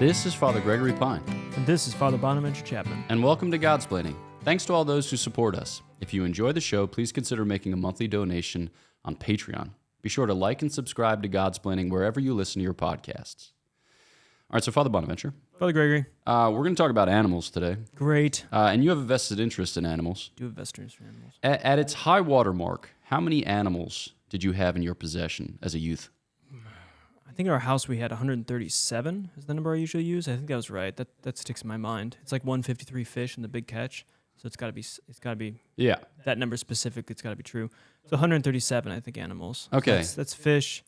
This is Father Gregory Pine. And this is Father Bonaventure Chapman. And welcome to Godsplaining. Thanks to all those who support us. If you enjoy the show, please consider making a monthly donation on Patreon. Be sure to like and subscribe to Godsplaining wherever you listen to your podcasts. All right, so Father Bonaventure. Father Gregory. We're going to talk about animals today. Great. And you have a vested interest in animals. Do have vested interest in animals. At its high water mark, how many animals did you have in your possession as a youth? I think at our house we had 137 is the number I usually use. I think that was right. That sticks in my mind. It's like 153 fish in the big catch. So it's got to be Yeah. that number specific. It's got to be true. So 137, I think, animals. Okay. So that's fish,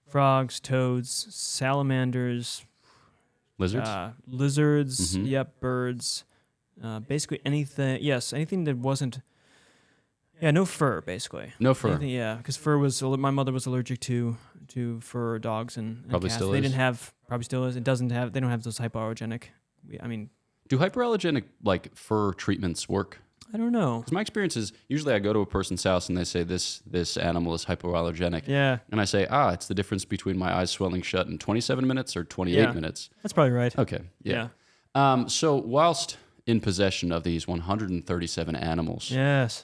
frogs, toads, salamanders, Lizards? lizards. Mhm. Yep, birds. Basically anything. Yes, anything that wasn't. Yeah, no fur, basically. No fur. Anything, yeah, because fur was my mother was allergic to fur dogs and Probably cats. still They is. didn't have. Probably still is. They don't have those hypoallergenic. Do hyperallergenic fur treatments work? I don't know. Because my experience is usually I go to a person's house and they say this animal is hypoallergenic. Yeah, And I say, it's the difference between my eyes swelling shut in 27 minutes or 28 minutes. that's probably right. Okay, yeah. So whilst in possession of these 137 animals, Yes.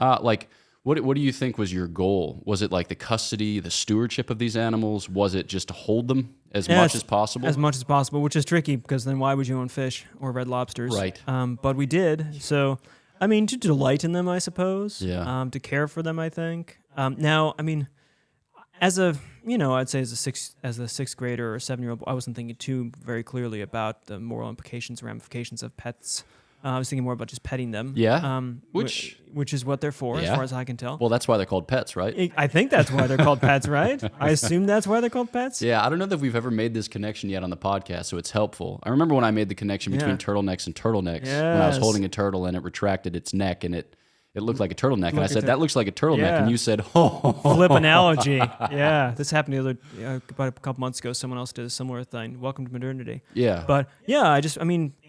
what do you think was your goal? Was it like the custody, the stewardship of these animals? Was it just to hold them as much as possible? As much as possible, which is tricky because then why would you own fish or red lobsters? Right. But we did. So, to delight in them, I suppose. Yeah. To care for them, I think. Now, as a, I'd say as a sixth grader or 7-year-old, I wasn't thinking too very clearly about the moral implications, ramifications of pets. I was thinking more about just petting them. Yeah. Which is what they're for, as far as I can tell. Well, that's why they're called pets, right? I think that's why they're called pets, right? I assume that's why they're called pets. Yeah, I don't know that we've ever made this connection yet on the podcast, so it's helpful. I remember when I made the connection between turtlenecks and turtlenecks when I was holding a turtle and it retracted its neck and it looked like a turtleneck. And I said, that looks like a turtleneck. Yeah. And you said, oh. Flip analogy. Yeah, this happened about a couple months ago. Someone else did a similar thing. Welcome to modernity. Yeah. But yeah,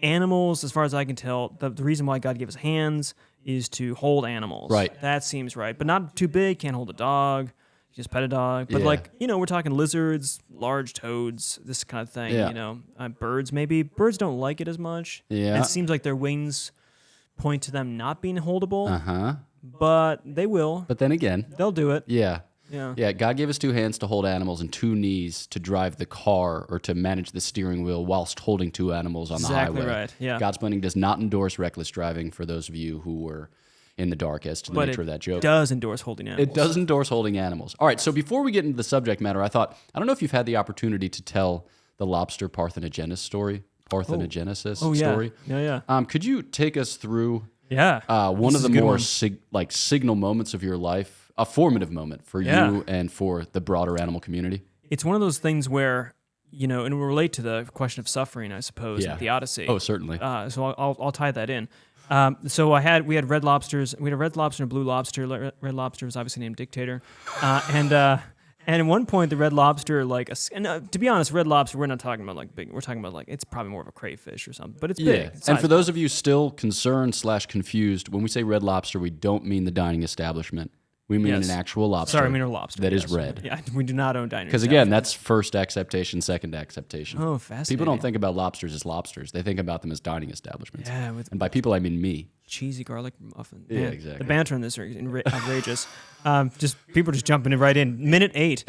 animals, as far as I can tell, the reason why God gave us hands is to hold animals. Right. That seems right. But not too big. Can't hold a dog. You just pet a dog. But we're talking lizards, large toads, this kind of thing. Yeah. Birds maybe. Birds don't like it as much. Yeah. It seems like their wings point to them not being holdable. Uh-huh. But they will. But then again. They'll do it. Yeah. Yeah. Yeah, God gave us 2 hands to hold animals and 2 knees to drive the car or to manage the steering wheel whilst holding 2 animals on the highway. Exactly right, yeah. Godsplaining does not endorse reckless driving for those of you who were in the dark as to the nature of that joke. It does endorse holding animals. It does endorse holding animals. All right, so before we get into the subject matter, I don't know if you've had the opportunity to tell the lobster parthenogenesis story. Story. Yeah. Could you take us through Yeah. one of the more signal moments of your life, a formative moment for you and for the broader animal community? It's one of those things where, and it will relate to the question of suffering, I suppose, Yeah. the Odyssey. Oh, certainly. So I'll tie that in. So we had red lobsters. We had a red lobster and a blue lobster. Red lobster was obviously named Dictator. And at one point, the red lobster, to be honest, red lobster, we're not talking about big. We're talking about it's probably more of a crayfish or something, but it's big. It's And for those of you still concerned / confused, when we say red lobster, we don't mean the dining establishment. We mean an actual lobster. Sorry, I mean a lobster. That is red. Yeah, we do not own dining. Because again, that's first acceptation, second acceptation. Oh, fascinating. People don't think about lobsters as lobsters. They think about them as dining establishments. Yeah, and by people, I mean me. Cheesy garlic muffin. Yeah, exactly. The banter in this is outrageous. People just jumping right in. Minute 8.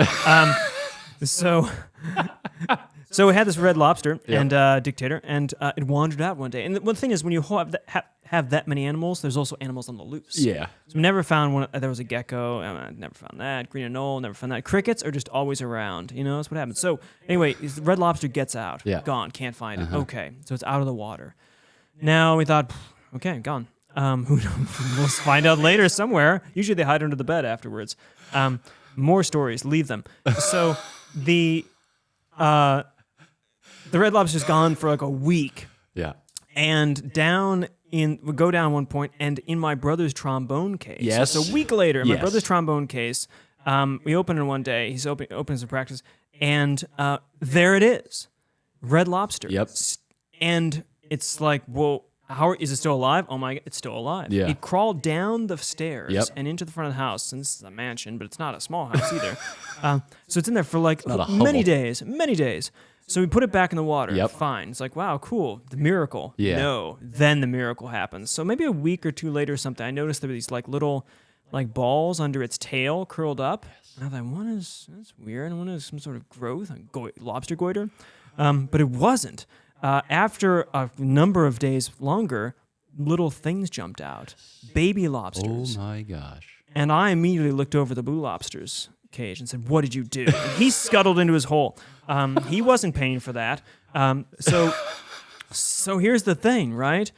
So we had this red lobster and Dictator, and it wandered out one day. And the thing is, when you have that many animals, there's also animals on the loose. Yeah. So we never found one. There was a gecko. Never found that. Green anole. Never found that. Crickets are just always around. That's what happens. So anyway, the red lobster gets out. Yeah. Gone. Can't find it. Okay. So it's out of the water. Now we thought, okay, gone. We'll find out later somewhere. Usually they hide under the bed afterwards. More stories. Leave them. So the red lobster's gone for a week. Yeah. And we go down one point, and in my brother's trombone case. Yes. So a week later, in my brother's trombone case, we open it one day. He's opens the practice, and there it is, red lobster. Yep. And it's like, well, is it still alive? Oh my God, it's still alive. Yeah. It crawled down the stairs Yep. and into the front of the house. And this is a mansion, but it's not a small house either. So it's in there for not a many hovel. days. So we put it back in the water. Yep. Fine. It's like, wow, cool. The miracle. Yeah. No. Then the miracle happens. So maybe a week or two later or something, I noticed there were these like little like balls under its tail curled up. And I thought, that's weird. One is some sort of growth, lobster goiter. But it wasn't. After a number of days longer, little things jumped out. Baby lobsters. Oh my gosh. And I immediately looked over the blue lobster's cage and said, "What did you do?" And he scuttled into his hole. He wasn't paying for that. So here's the thing, right?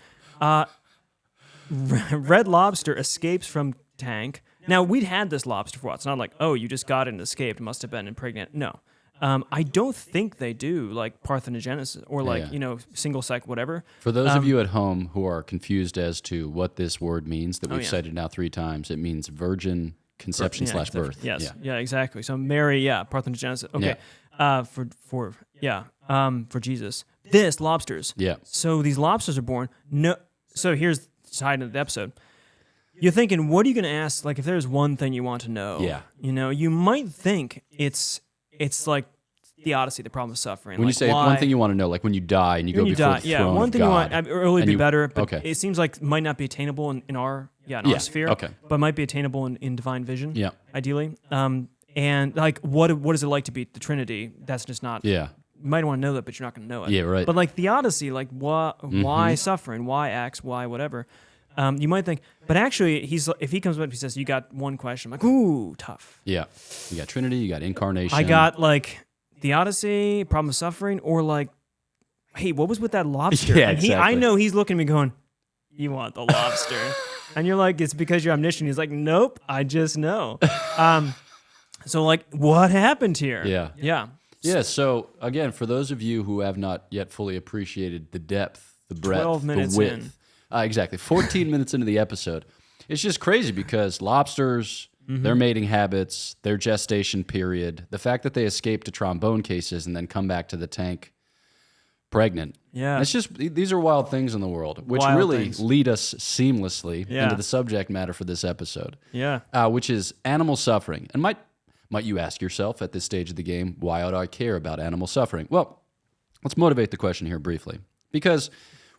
Red Lobster escapes from tank. Now, we'd had this lobster for a while. It's not like, oh, you just got it and escaped. It must have been impregnated. No. I don't think they do, like parthenogenesis or like, single sex, whatever. For those of you at home who are confused as to what this word means that we've cited now 3 times, it means virgin conception / birth. Yes. Yeah, exactly. So Mary, parthenogenesis. Okay. For Jesus. This, lobsters. Yeah. So these lobsters are born. No. So here's the side of the episode. You're thinking, what are you going to ask? Like, if there's one thing you want to know, you might think it's like the Odyssey, the problem of suffering. When like you say one thing you want to know, like when you die and you go before the throne one of thing God, you want, early be better, but okay. it seems like might not be attainable in our our sphere, but might be attainable in divine vision, ideally. And like, what is it like to be the Trinity? That's just not. Yeah. You might want to know that, but you're not going to know it. Yeah, right. But like the Odyssey, like why suffering? Why X? Why whatever? You might think, but actually, if he comes up and he says, "You got one question," I'm like, "Ooh, tough." Yeah, you got Trinity, you got incarnation. I got like the Odyssey, problem of suffering, or like, hey, what was with that lobster? Yeah, and exactly. I know he's looking at me going, "You want the lobster?" And you're like, "It's because you're omniscient." He's like, "Nope, I just know." So like, what happened here? Yeah. So again, for those of you who have not yet fully appreciated the depth, the breadth, 12 minutes the width. Exactly. 14 minutes into the episode. It's just crazy because lobsters, their mating habits, their gestation period, the fact that they escape to trombone cases and then come back to the tank pregnant. Yeah. It's just, these are wild things in the world, which really lead us seamlessly into the subject matter for this episode. Yeah. Which is animal suffering. And might you ask yourself at this stage of the game, why ought I care about animal suffering? Well, let's motivate the question here briefly. Because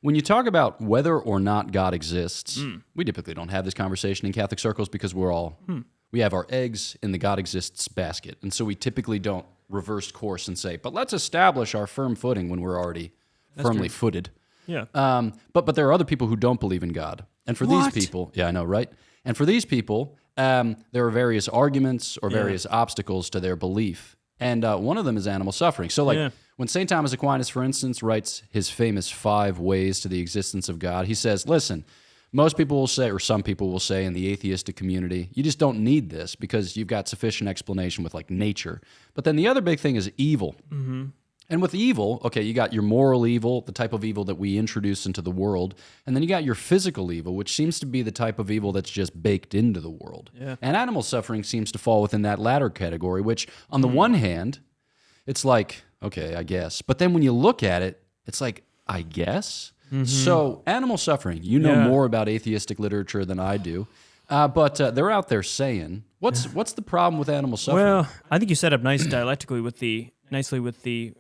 when you talk about whether or not God exists, we typically don't have this conversation in Catholic circles because we have our eggs in the God exists basket. And so we typically don't reverse course and say, but let's establish our firm footing when we're already firmly footed. Yeah. But there are other people who don't believe in God. And for these people, I know, right? And for these people, there are various arguments or various obstacles to their belief. And one of them is animal suffering. So when St. Thomas Aquinas, for instance, writes his famous 5 ways to the existence of God, he says, listen, most people will say, or some people will say in the atheistic community, you just don't need this because you've got sufficient explanation with like nature. But then the other big thing is evil. Mm-hmm. And with evil, you got your moral evil, the type of evil that we introduce into the world, and then you got your physical evil, which seems to be the type of evil that's just baked into the world. Yeah. And animal suffering seems to fall within that latter category, which on the one hand, it's like, okay, I guess. But then when you look at it, it's like, I guess? Mm-hmm. So animal suffering, you know more about atheistic literature than I do, but they're out there saying, what's the problem with animal suffering? Well, I think you set up nicely with the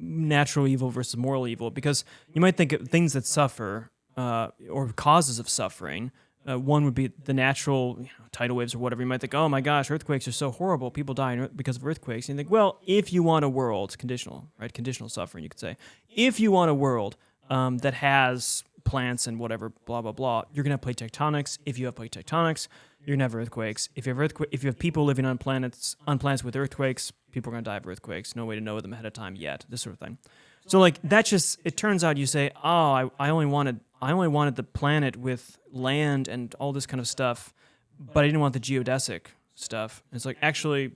natural evil versus moral evil, because you might think of things that suffer or causes of suffering. One would be the natural tidal waves or whatever. You might think, oh my gosh, earthquakes are so horrible. People die because of earthquakes. And you think, well, if you want a world, conditional, right? Conditional suffering, you could say. If you want a world that has plants and whatever, blah, blah, blah, you're going to have plate tectonics. If you have plate tectonics, you're going to have earthquakes. If you have people living on planets with earthquakes, people are going to die of earthquakes. No way to know them ahead of time yet, this sort of thing. So like that's just, it turns out you say, oh, I only wanted the planet with land and all this kind of stuff, but I didn't want the geodesic stuff. And it's like, actually,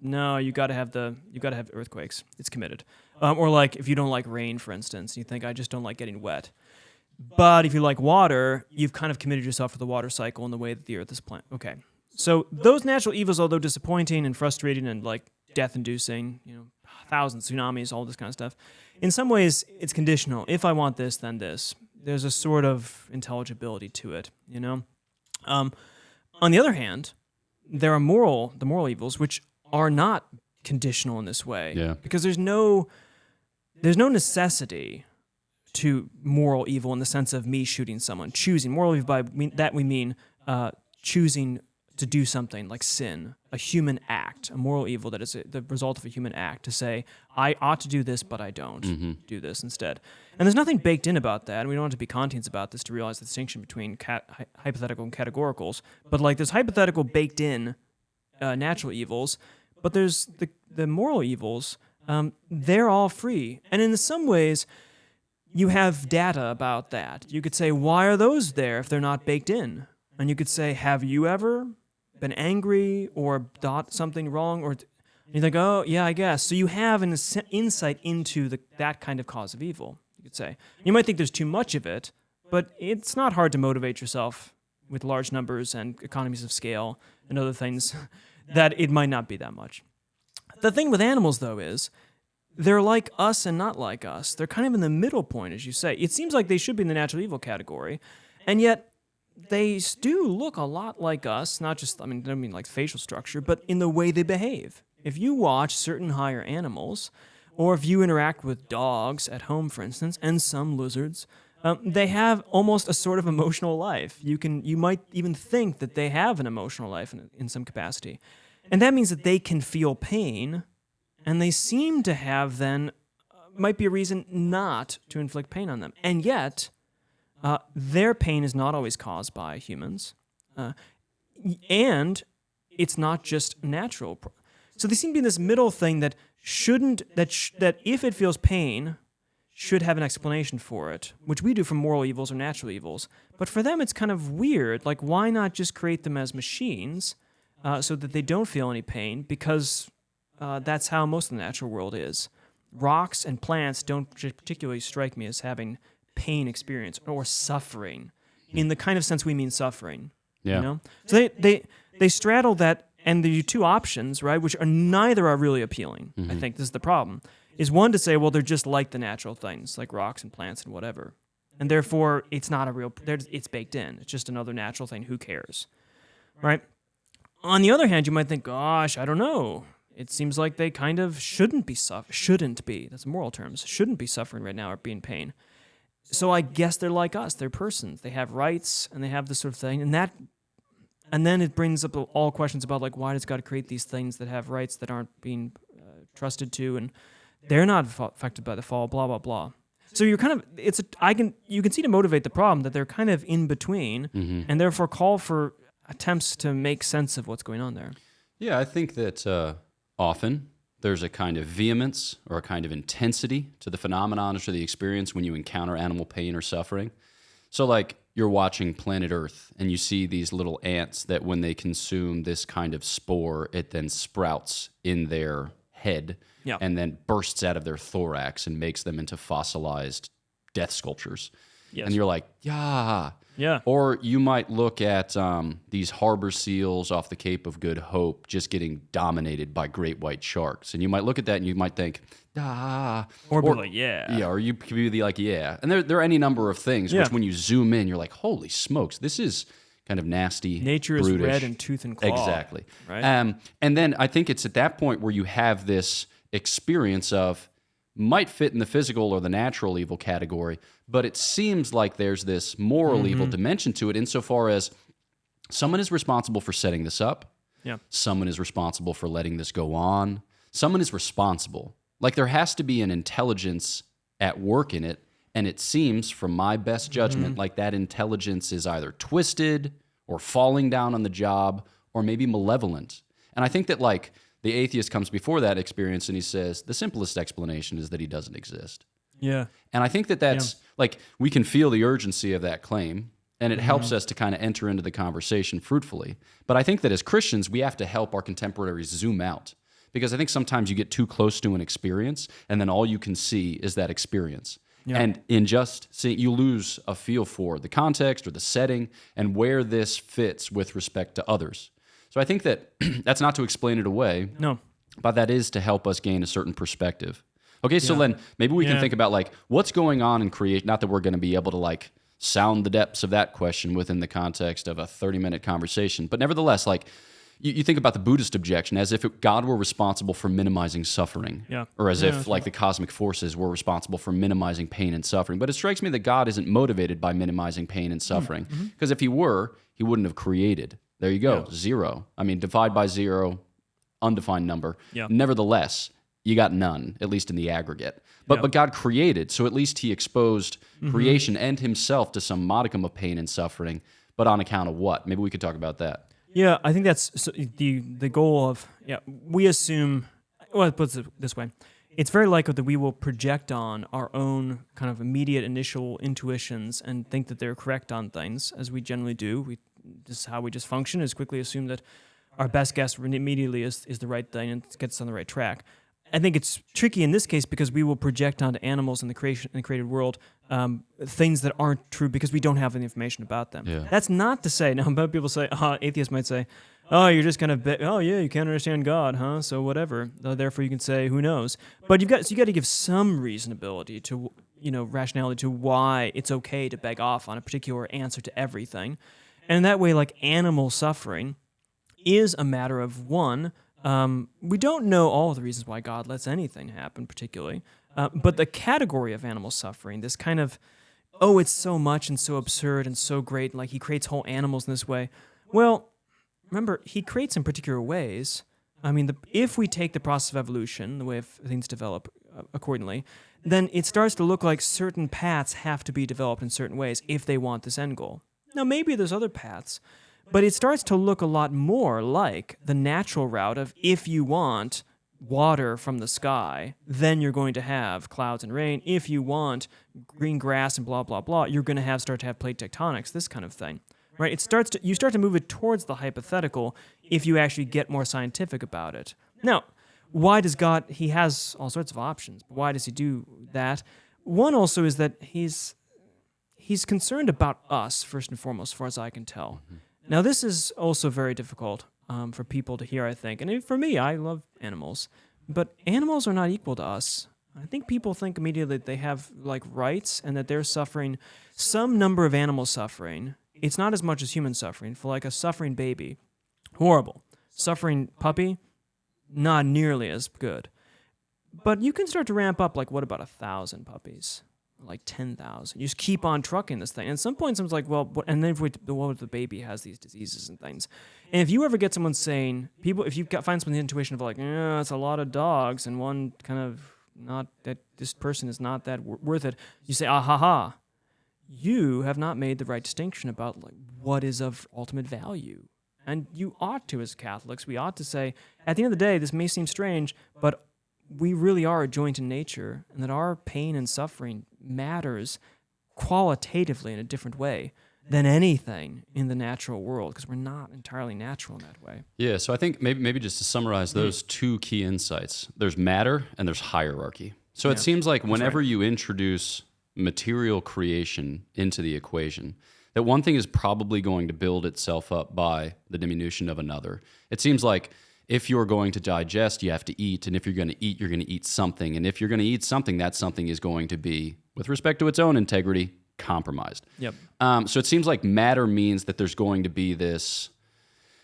no, you got to have earthquakes. It's committed. Or like if you don't like rain, for instance, you think I just don't like getting wet. But if you like water, you've kind of committed yourself to the water cycle and the way that the earth is planned. Okay. So those natural evils, although disappointing and frustrating and like death-inducing, thousands, tsunamis, all this kind of stuff, in some ways it's conditional. If I want this, then this. There's a sort of intelligibility to it, On the other hand, there are the moral evils, which are not conditional in this way. Yeah. Because there's no there's no necessity to moral evil in the sense of me shooting someone. Choosing moral evil, we mean choosing to do something like sin, a human act, a moral evil that is the result of a human act, to say, I ought to do this, but I don't do this instead. And there's nothing baked in about that, and we don't have to be Kantians about this to realize the distinction between hypothetical and categoricals, but like there's hypothetical baked in natural evils, but there's the moral evils, they're all free. And in some ways, you have data about that. You could say, why are those there if they're not baked in? And you could say, have you ever been angry or thought something wrong? Or you think, oh, yeah, I guess. So you have an insight into that kind of cause of evil, you could say. You might think there's too much of it, but it's not hard to motivate yourself with large numbers and economies of scale and other things that it might not be that much. The thing with animals, though, is they're like us and not like us. They're kind of in the middle point, as you say. It seems like they should be in the natural evil category, and yet they do look a lot like us, not just, I don't mean like facial structure, but in the way they behave. If you watch certain higher animals, or if you interact with dogs at home, for instance, and some lizards, they have almost a sort of emotional life. You might even think that they have an emotional life in some capacity. And that means that they can feel pain, and they seem to have then, might be a reason not to inflict pain on them. And yet, their pain is not always caused by humans, and it's not just natural. So they seem to be in this middle thing that that if it feels pain, should have an explanation for it, which we do for moral evils or natural evils. But for them, it's kind of weird. Like, why not just create them as machines so that they don't feel any pain? Because that's how most of the natural world is. Rocks and plants don't particularly strike me as having pain experience or suffering in the kind of sense we mean suffering. Yeah. You know? So they straddle that, and the two options, right, which neither are really appealing. I think this is the problem. Is one to say, well, they're just like the natural things, like rocks and plants and whatever, and therefore it's not it's baked in. It's just another natural thing. Who cares, right? On the other hand, you might think, gosh, I don't know. It seems like they kind of shouldn't be. That's moral terms. Shouldn't be suffering right now or be in pain. So I guess they're like us. They're persons. They have rights, and they have this sort of thing. And then it brings up all questions about, like, why does God create these things that have rights that aren't being trusted to, and they're not affected by the fall, blah, blah, blah. So you're kind of, you can see to motivate the problem that they're kind of in between, and therefore call for attempts to make sense of what's going on there. Yeah, I think that often there's a kind of vehemence or a kind of intensity to the phenomenon or to the experience when you encounter animal pain or suffering. So like you're watching Planet Earth and you see these little ants that when they consume this kind of spore, it then sprouts in their head and then bursts out of their thorax and makes them into fossilized death sculptures. Yes. And you're like, yeah. Or you might look at these harbor seals off the Cape of Good Hope just getting dominated by great white sharks. And you might look at that and you might think, Or be like, yeah. Yeah, or you could be like, yeah. And there are any number of things which when you zoom in, you're like, holy smokes, this is kind of nasty, nature brutish. Is red in tooth and claw. Exactly. Right? And then I think it's at that point where you have this experience of, might fit in the physical or the natural evil category, but it seems like there's this moral evil dimension to it insofar as someone is responsible for setting this up. Yeah. Someone is responsible for letting this go on. Someone is responsible. Like there has to be an intelligence at work in it, and it seems, from my best judgment, like that intelligence is either twisted or falling down on the job or maybe malevolent. And I think that like the atheist comes before that experience and he says, the simplest explanation is that he doesn't exist. Yeah. And I think that that's, like, we can feel the urgency of that claim, and it helps us to kind of enter into the conversation fruitfully. But I think that as Christians, we have to help our contemporaries zoom out, because I think sometimes you get too close to an experience, and then all you can see is that experience. Yeah. And in just seeing, you lose a feel for the context or the setting and where this fits with respect to others. So I think that that's not to explain it away. No. But that is to help us gain a certain perspective. Okay, so then maybe we can think about like what's going on in creation. Not that we're going to be able to like sound the depths of that question within the context of a 30-minute conversation, but nevertheless, like you think about the Buddhist objection as if God were responsible for minimizing suffering, or as if like the cosmic forces were responsible for minimizing pain and suffering. But it strikes me that God isn't motivated by minimizing pain and suffering, because if he were, he wouldn't have created. There you go, 0. I mean, divide by 0, undefined number. Nevertheless, you got none, at least in the aggregate. But God created, so at least he exposed creation and himself to some modicum of pain and suffering, but on account of what? Maybe we could talk about that. Yeah, I think that's the goal of, we assume, well, it puts it this way. It's very likely that we will project on our own kind of immediate initial intuitions and think that they're correct on things, as we generally do. This is how we just function, is quickly assume that our best guess immediately is the right thing and gets us on the right track. I think it's tricky in this case because we will project onto animals in the created world things that aren't true because we don't have any information about them. That's not to say, now people say, atheists might say, oh, you're just kind of, you can't understand God, huh? So whatever. Therefore, you can say, who knows? But you got to give some reasonability to, rationality to why it's okay to beg off on a particular answer to everything. And that way, like animal suffering is a matter of one. We don't know all of the reasons why God lets anything happen, particularly. But the category of animal suffering, this kind of, it's so much and so absurd and so great, and like he creates whole animals in this way. Well, remember, he creates in particular ways. I mean, if we take the process of evolution, the way things develop accordingly, then it starts to look like certain paths have to be developed in certain ways if they want this end goal. Now, maybe there's other paths, but it starts to look a lot more like the natural route of if you want water from the sky, then you're going to have clouds and rain. If you want green grass and blah, blah, blah, you're going to start to have plate tectonics, this kind of thing. Right? You start to move it towards the hypothetical if you actually get more scientific about it. Now, why does God, he has all sorts of options, but why does he do that? One also is that he's concerned about us, first and foremost, as far as I can tell. Now, this is also very difficult for people to hear, I think. And for me, I love animals. But animals are not equal to us. I think people think immediately that they have like rights and that they're suffering some number of animal suffering. It's not as much as human suffering. For like a suffering baby, horrible. Suffering puppy, not nearly as good. But you can start to ramp up, like, what about 1,000 puppies? Like 10,000. You just keep on trucking this thing. And at some point, someone's like, well, and then if the baby has these diseases and things. And if you ever get someone saying, if you find someone the intuition of like, it's a lot of dogs and one kind of not that this person is not that worth it, you say, ha. You have not made the right distinction about like what is of ultimate value. And you ought to, as Catholics, we ought to say, at the end of the day, this may seem strange, but we really are a joint in nature, and that our pain and suffering matters qualitatively in a different way than anything in the natural world, because we're not entirely natural in that way. Yeah, so I think maybe just to summarize those two key insights, there's matter and there's hierarchy. So it seems like whenever you introduce material creation into the equation, that one thing is probably going to build itself up by the diminution of another. It seems like if you're going to digest, you have to eat, and if you're going to eat, you're going to eat something, and if you're going to eat something, that something is going to be, with respect to its own integrity, compromised. So it seems like matter means that there's going to be this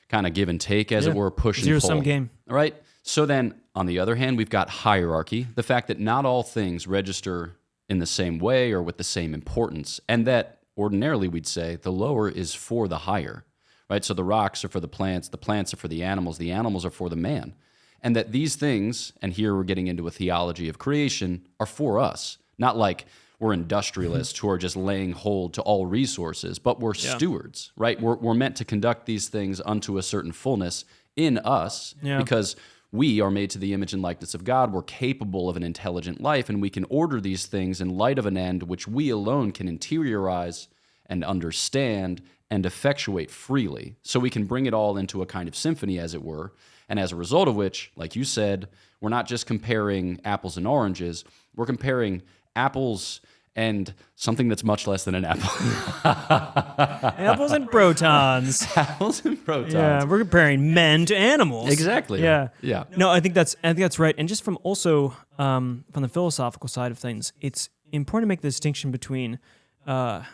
kind of give and take, as it were, push and pull. Zero-sum game. All right? So then, on the other hand, we've got hierarchy, the fact that not all things register in the same way or with the same importance, and that ordinarily we'd say the lower is for the higher. Right? So the rocks are for the plants are for the animals are for the man. And that these things, and here we're getting into a theology of creation, are for us. Not like we're industrialists who are just laying hold to all resources, but we're stewards, right? We're meant to conduct these things unto a certain fullness in us because we are made to the image and likeness of God. We're capable of an intelligent life, and we can order these things in light of an end which we alone can interiorize and understand and effectuate freely. So we can bring it all into a kind of symphony, as it were. And as a result of which, like you said, we're not just comparing apples and oranges, we're comparing apples and something that's much less than an apple. Apples and protons. Apples and protons. Yeah, we're comparing men to animals. Exactly. Yeah. Yeah. No, I think that's right. And just from also from the philosophical side of things, it's important to make the distinction between a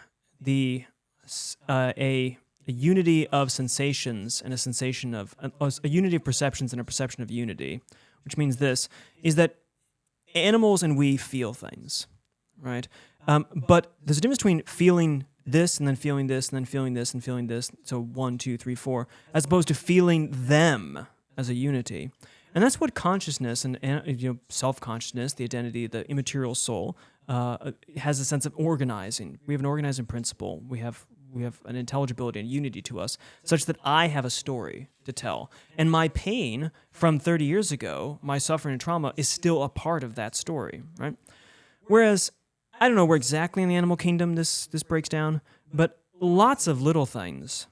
a unity of sensations and a sensation of a unity of perceptions and a perception of unity, which means this is that animals and we feel things, right? But there's a difference between feeling this and then feeling this and then feeling this and feeling this. So 1, 2, 3, 4, as opposed to feeling them as a unity. And that's what consciousness and self-consciousness, the identity, the immaterial soul, has a sense of organizing. We have an organizing principle. We have an intelligibility and unity to us, such that I have a story to tell. And my pain from 30 years ago, my suffering and trauma, is still a part of that story, right? Whereas, I don't know where exactly in the animal kingdom this breaks down, but lots of little things,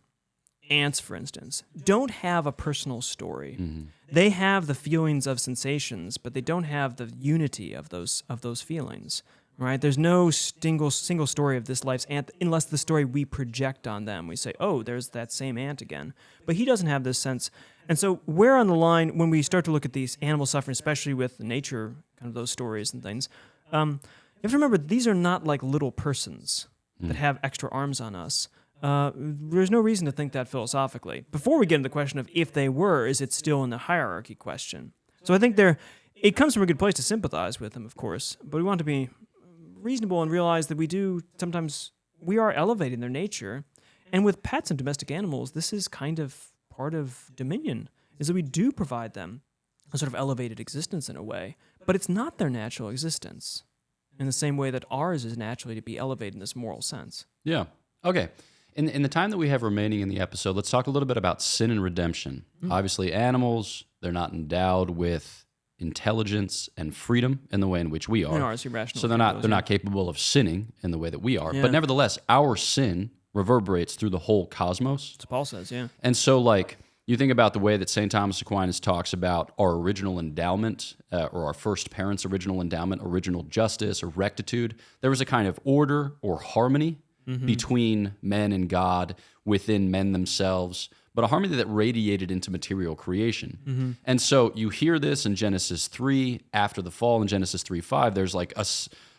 ants, for instance, don't have a personal story. Mm-hmm. They have the feelings of sensations, but they don't have the unity of those feelings. Right? There's no single story of this life's ant unless the story we project on them. We say, oh, there's that same ant again. But he doesn't have this sense. And so where on the line, when we start to look at these animal suffering, especially with nature, kind of those stories and things, you have to remember these are not like little persons that have extra arms on us. There's no reason to think that philosophically. Before we get into the question of if they were, is it still in the hierarchy question? So I think it comes from a good place to sympathize with them, of course, but we want to be reasonable and realize that we are elevating their nature. And with pets and domestic animals, this is kind of part of dominion, is that we do provide them a sort of elevated existence in a way, but it's not their natural existence in the same way that ours is naturally to be elevated in this moral sense. Yeah. Okay. In the time that we have remaining in the episode, let's talk a little bit about sin and redemption. Mm-hmm. Obviously, animals, they're not endowed with intelligence and freedom in the way in which we are. So they're not capable of sinning in the way that we are. Yeah. But nevertheless, our sin reverberates through the whole cosmos. As Paul says, yeah. And so, you think about the way that St. Thomas Aquinas talks about our original endowment, or our first parents' original endowment, original justice or rectitude. There was a kind of order or harmony between men and God, within men themselves, but a harmony that radiated into material creation. Mm-hmm. And so you hear this in Genesis 3, after the fall in Genesis 3:5, there's like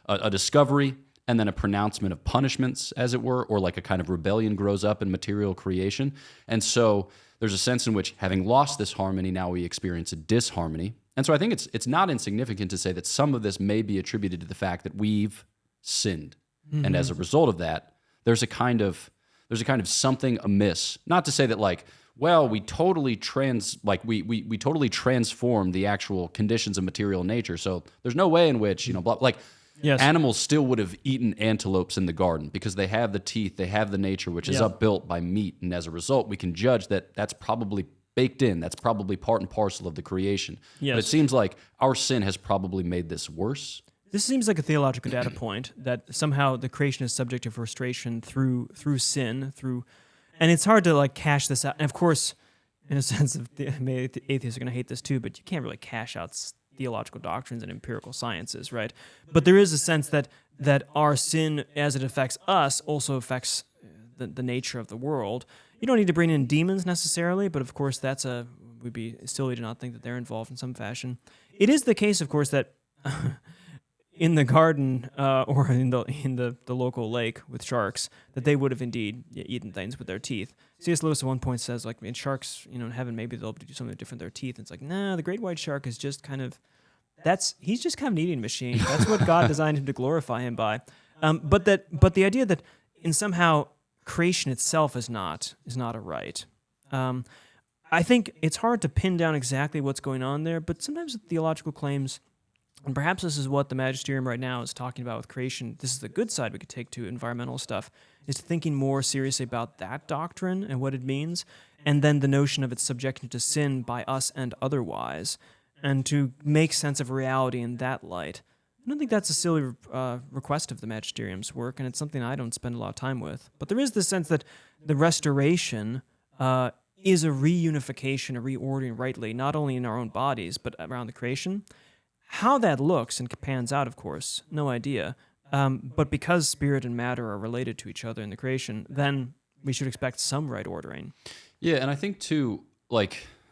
a discovery and then a pronouncement of punishments, as it were, or like a kind of rebellion grows up in material creation. And so there's a sense in which, having lost this harmony, now we experience a disharmony. And so I think it's not insignificant to say that some of this may be attributed to the fact that we've sinned. Mm-hmm. And as a result of that, there's a kind of something amiss. Not to say that we totally we totally transformed the actual conditions of material nature. So there's no way in which, yes. Animals still would have eaten antelopes in the garden because they have the teeth, they have the nature which is upbuilt by meat, and as a result, we can judge that that's probably baked in. That's probably part and parcel of the creation. Yes. But it seems like our sin has probably made this worse. This seems like a theological data point that somehow the creation is subject to frustration through sin, and it's hard to cash this out. And of course, in a sense, the atheists are going to hate this too, but you can't really cash out theological doctrines and empirical sciences, right? But there is a sense that our sin, as it affects us, also affects the nature of the world. You don't need to bring in demons necessarily, but of course would be silly to not think that they're involved in some fashion. It is the case, of course, that in the garden or in the local lake with sharks, that they would have indeed eaten things with their teeth. C.S. Lewis at one point says, in sharks, in heaven, maybe they'll do something different with their teeth. And it's the great white shark is just he's just kind of an eating machine. That's what God designed him to glorify him by. But the idea that in somehow creation itself is not a right. I think it's hard to pin down exactly what's going on there, but sometimes with theological claims, and perhaps this is what the magisterium right now is talking about with creation. This is the good side we could take to environmental stuff, is thinking more seriously about that doctrine and what it means, and then the notion of its subjection to sin by us and otherwise, and to make sense of reality in that light. I don't think that's a silly request of the magisterium's work, and it's something I don't spend a lot of time with. But there is this sense that the restoration is a reunification, a reordering rightly, not only in our own bodies, but around the creation. How that looks and pans out, of course, no idea. But because spirit and matter are related to each other in the creation, then we should expect some right ordering. Yeah, and I think, too,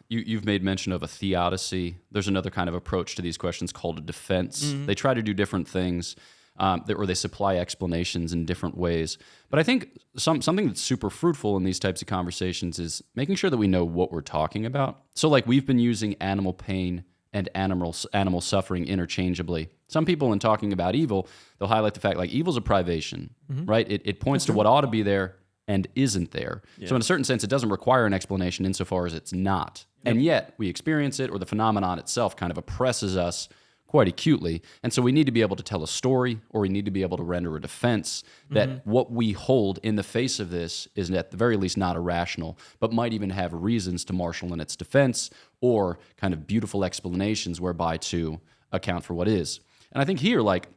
you've made mention of a theodicy. There's another kind of approach to these questions called a defense. Mm-hmm. They try to do different things. or they supply explanations in different ways. But I think something that's super fruitful in these types of conversations is making sure that we know what we're talking about. So like we've been using animal pain and animal suffering interchangeably. Some people, in talking about evil, they'll highlight the fact like evil's a privation, right? It points to what ought to be there and isn't there. Yeah. So in a certain sense, it doesn't require an explanation insofar as it's not. Yep. And yet we experience it, or the phenomenon itself kind of oppresses us quite acutely. And so we need to be able to tell a story, or we need to be able to render a defense that what we hold in the face of this is at the very least not irrational, but might even have reasons to marshal in its defense, or kind of beautiful explanations whereby to account for what is. And I think here, like,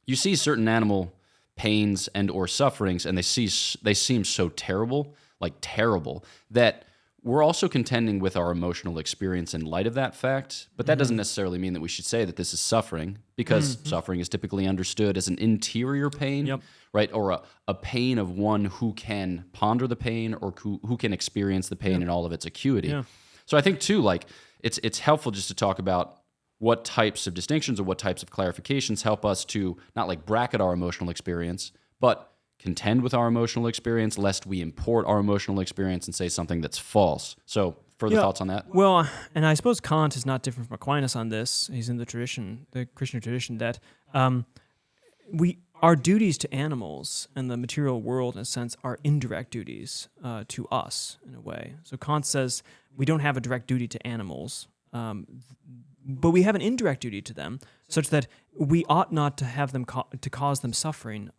you see certain animal pains and or sufferings, and they seem so terrible, that we're also contending with our emotional experience in light of that fact. But that doesn't necessarily mean that we should say that this is suffering, because suffering is typically understood as an interior pain, right? Or a pain of one who can ponder the pain, or who can experience the pain in all of its acuity. Yeah. So I think too, like, it's helpful just to talk about what types of distinctions or what types of clarifications help us to not like bracket our emotional experience, but contend with our emotional experience, lest we import our emotional experience and say something that's false. So further thoughts on that? Well, and I suppose Kant is not different from Aquinas on this. He's in the tradition, the Christian tradition, that our duties to animals and the material world, in a sense, are indirect duties to us, in a way. So Kant says we don't have a direct duty to animals, but we have an indirect duty to them, such that we ought not to have them to cause them suffering,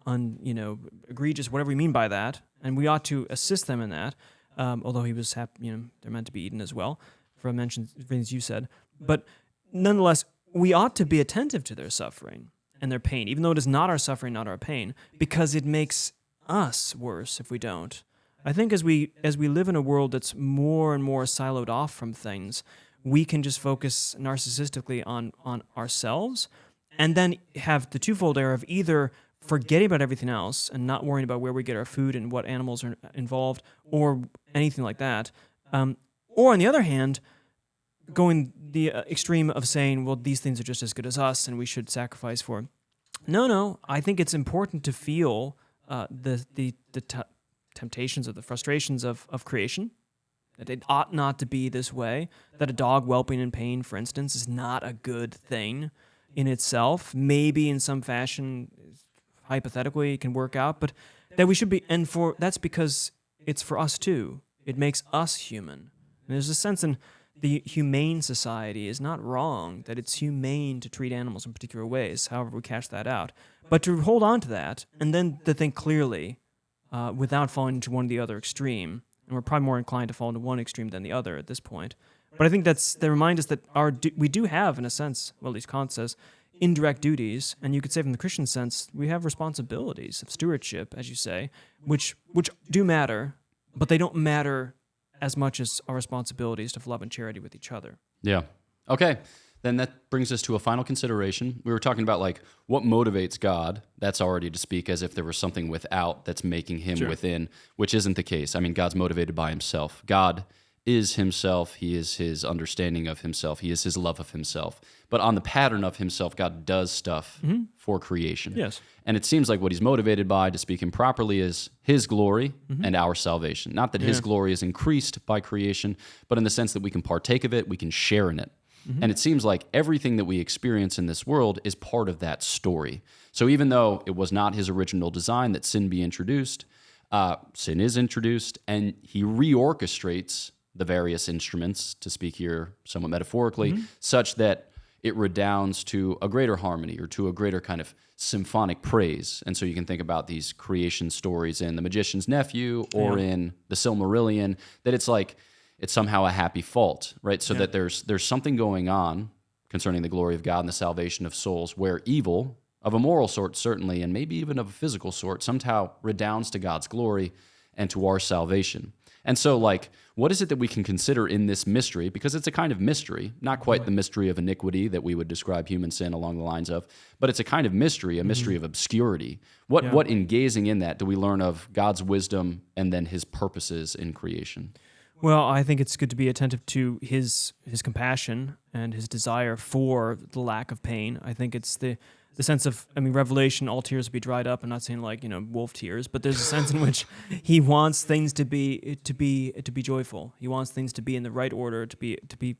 egregious, whatever we mean by that, and we ought to assist them in that. Although he was they're meant to be eaten as well, for mentioned things you said. But nonetheless, we ought to be attentive to their suffering and their pain, even though it is not our suffering, not our pain, because it makes us worse if we don't. I think as we live in a world that's more and more siloed off from things, we can just focus narcissistically on ourselves, and then have the twofold error of either forgetting about everything else and not worrying about where we get our food and what animals are involved or anything like that. Or on the other hand, going the extreme of saying, well, these things are just as good as us and we should sacrifice for them. No, I think it's important to feel the temptations or the frustrations of creation, that it ought not to be this way, that a dog whelping in pain, for instance, is not a good thing in itself. Maybe in some fashion, hypothetically, it can work out, but that we should be, that's because it's for us too. It makes us human. And there's a sense in the humane society is not wrong, that it's humane to treat animals in particular ways, however we catch that out. But to hold on to that, and then to think clearly, without falling into one or the other extreme, and we're probably more inclined to fall into one extreme than the other at this point. But I think they remind us that we do have, in a sense, well, at least Kant says, indirect duties, and you could say from the Christian sense, we have responsibilities of stewardship, as you say, which do matter, but they don't matter as much as our responsibilities to love and charity with each other. Yeah. Okay. Then that brings us to a final consideration. We were talking about like what motivates God. That's already to speak as if there was something without that's making him within, which isn't the case. I mean, God's motivated by himself. God is himself. He is his understanding of himself. He is his love of himself. But on the pattern of himself, God does stuff for creation. Yes. And it seems like what he's motivated by, to speak improperly, is his glory and our salvation. Not that his glory is increased by creation, but in the sense that we can partake of it, we can share in it. And it seems like everything that we experience in this world is part of that story. So even though it was not his original design that sin be introduced, sin is introduced, and he reorchestrates the various instruments, to speak here somewhat metaphorically, such that it redounds to a greater harmony or to a greater kind of symphonic praise. And so you can think about these creation stories in The Magician's Nephew or in The Silmarillion, that it's like, it's somehow a happy fault, right? So that there's something going on concerning the glory of God and the salvation of souls, where evil, of a moral sort certainly, and maybe even of a physical sort, somehow redounds to God's glory and to our salvation. And so, like, what is it that we can consider in this mystery? Because it's a kind of mystery, not quite the mystery of iniquity that we would describe human sin along the lines of, but it's a kind of mystery, a mystery of obscurity. What in gazing in that do we learn of God's wisdom and then his purposes in creation? Well, I think it's good to be attentive to his compassion and his desire for the lack of pain. I think it's the sense of, Revelation, all tears will be dried up. I'm not saying wolf tears, but there's a sense in which he wants things to be joyful. He wants things to be in the right order, to be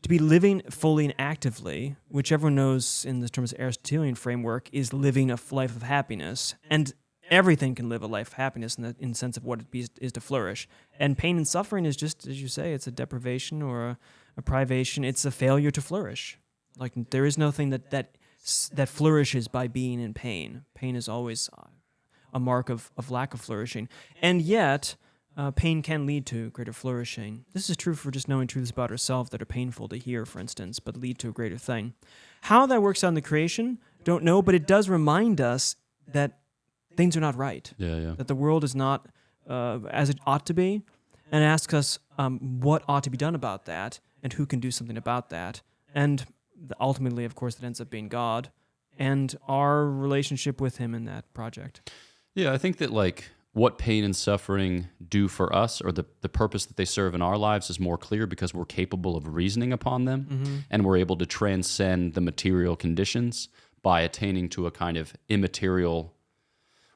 living fully and actively, which everyone knows in the terms of Aristotelian framework is living a life of happiness. And everything can live a life of happiness in the sense of what it is to flourish. And pain and suffering is just, as you say, it's a deprivation or a privation. It's a failure to flourish. Like there is nothing that flourishes by being in pain. Pain is always a mark of lack of flourishing. And yet, pain can lead to greater flourishing. This is true for just knowing truths about ourselves that are painful to hear, for instance, but lead to a greater thing. How that works out in the creation, don't know, but it does remind us that things are not right. That the world is not as it ought to be, and asks us what ought to be done about that, and who can do something about that. And ultimately, of course, that ends up being God, and our relationship with Him in that project. Yeah, I think that what pain and suffering do for us, or the purpose that they serve in our lives, is more clear because we're capable of reasoning upon them, and we're able to transcend the material conditions by attaining to a kind of immaterial,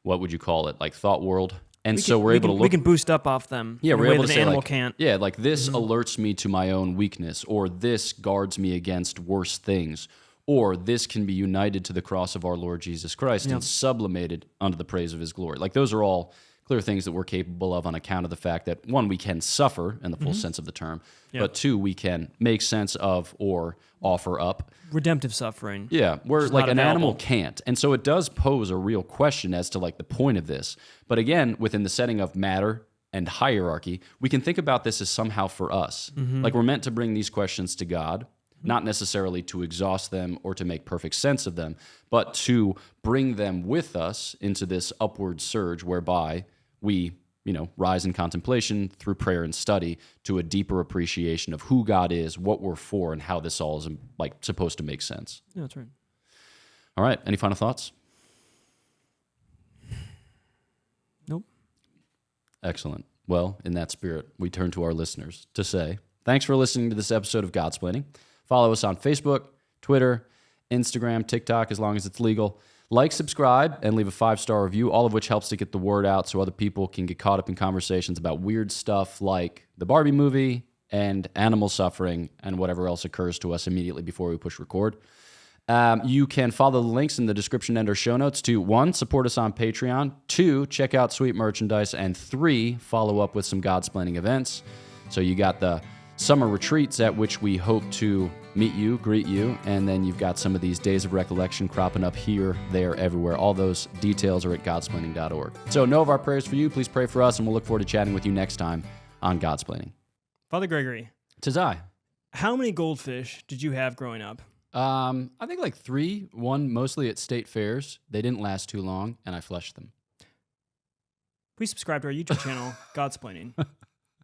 what would you call it, thought world. And we're able to look. We can boost up off them. Yeah, we're able to say an animal can't. Yeah, this alerts me to my own weakness, or this guards me against worse things, or this can be united to the cross of our Lord Jesus Christ and sublimated unto the praise of His glory. Those are all clear things that we're capable of on account of the fact that, one, we can suffer in the full sense of the term, but two, we can make sense of or offer up redemptive suffering. Yeah, where an animal can't. And so it does pose a real question as to the point of this. But again, within the setting of matter and hierarchy, we can think about this as somehow for us. We're meant to bring these questions to God, not necessarily to exhaust them or to make perfect sense of them, but to bring them with us into this upward surge whereby we, rise in contemplation through prayer and study to a deeper appreciation of who God is, what we're for, and how this all is supposed to make sense. Yeah, that's right. All right. Any final thoughts? Nope. Excellent. Well, in that spirit, we turn to our listeners to say, thanks for listening to this episode of Godsplaining. Follow us on Facebook, Twitter, Instagram, TikTok, as long as it's legal. Like, subscribe, and leave a 5-star review, all of which helps to get the word out so other people can get caught up in conversations about weird stuff like the Barbie movie and animal suffering and whatever else occurs to us immediately before we push record. You can follow the links in the description and our show notes to 1, support us on Patreon, 2, check out sweet merchandise, and 3, follow up with some Godsplaining events. So you got the summer retreats at which we hope to meet you, greet you, and then you've got some of these days of recollection cropping up here, there, everywhere. All those details are at godsplaining.org. So know of our prayers for you. Please pray for us, and we'll look forward to chatting with you next time on Godsplaining. Father Gregory. 'Tis I. How many goldfish did you have growing up? I think 3, one mostly at state fairs. They didn't last too long, and I flushed them. Please subscribe to our YouTube channel, Godsplaining.